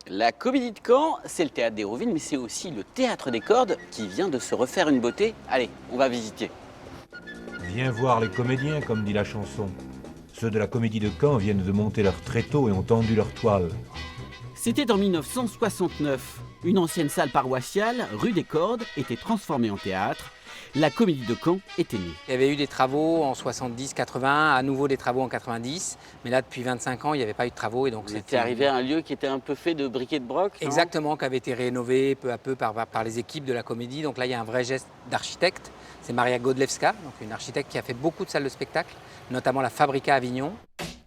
La Comédie de Caen, c'est le théâtre d'Hérouville, mais c'est aussi le théâtre des cordes qui vient de se refaire une beauté. Allez, on va visiter. Viens voir les comédiens, comme dit la chanson. Ceux de la Comédie de Caen viennent de monter leur tréteau et ont tendu leur toile. C'était en 1969. Une ancienne salle paroissiale, rue des Cordes, était transformée en théâtre. La Comédie de Caen était née. Il y avait eu des travaux en 70-80, à nouveau des travaux en 90, mais là depuis 25 ans il n'y avait pas eu de travaux et donc C'était arrivé à un lieu qui était un peu fait de briquet de broc. Exactement, qui avait été rénové peu à peu par les équipes de la Comédie. Donc là il y a un vrai geste d'architecte. C'est Maria Godlewska, donc une architecte qui a fait beaucoup de salles de spectacle, notamment la Fabrica à Avignon.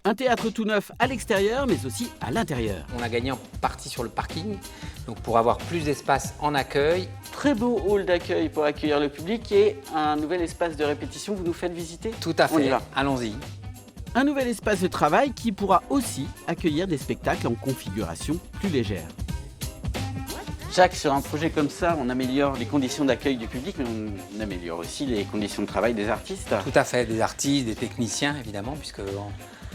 Un théâtre tout neuf à l'extérieur, mais aussi à l'intérieur. On a gagné en partie sur le parking, donc pour avoir plus d'espace en accueil. Très beau hall d'accueil pour accueillir le public et un nouvel espace de répétition. Vous nous faites visiter? Tout à On y fait, va. allons-y. Un nouvel espace de travail qui pourra aussi accueillir des spectacles en configuration plus légère. Jacques, sur un projet comme ça, on améliore les conditions d'accueil du public, mais on améliore aussi les conditions de travail des artistes. Tout à fait, des artistes, des techniciens évidemment, puisque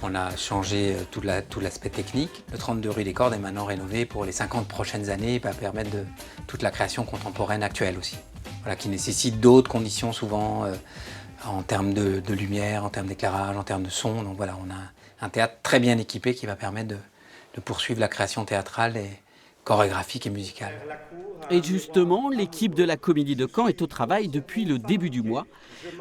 on a changé tout l'aspect technique. Le 32 rue des Cordes est maintenant rénové pour les 50 prochaines années et va permettre de toute la création contemporaine actuelle aussi. Voilà, qui nécessite d'autres conditions souvent en termes de lumière, en termes d'éclairage, en termes de son. Donc voilà, on a un théâtre très bien équipé qui va permettre de poursuivre la création théâtrale et chorégraphique et musicale. Et justement, l'équipe de la Comédie de Caen est au travail depuis le début du mois.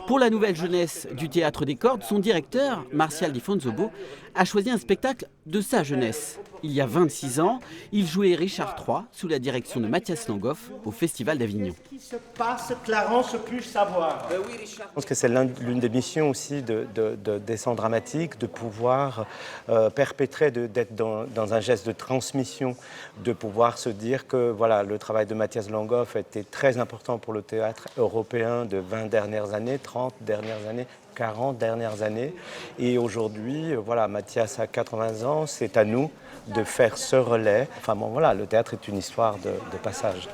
Pour la nouvelle jeunesse du Théâtre des Cordes, son directeur, Martial Di Fonzobo, a choisi un spectacle de sa jeunesse. Il y a 26 ans, il jouait Richard III sous la direction de Mathias Langhoff au Festival d'Avignon. Qu'est-ce qui se passe, Clarence, puis-je savoir? Je pense que c'est l'une des missions aussi des centres dramatiques, de pouvoir perpétrer, d'être dans un geste de transmission, de pouvoir se dire que voilà, le travail de Mathias Langhoff a été très important pour le théâtre européen de 20 dernières années, 30 dernières années, 40 dernières années. Et aujourd'hui, voilà, Mathias a 80 ans, c'est à nous de faire ce relais. Enfin bon, voilà, le théâtre est une histoire de passage.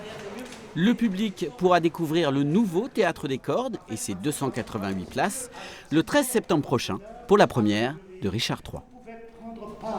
Le public pourra découvrir le nouveau Théâtre des Cordes et ses 288 places le 13 septembre prochain pour la première de Richard III.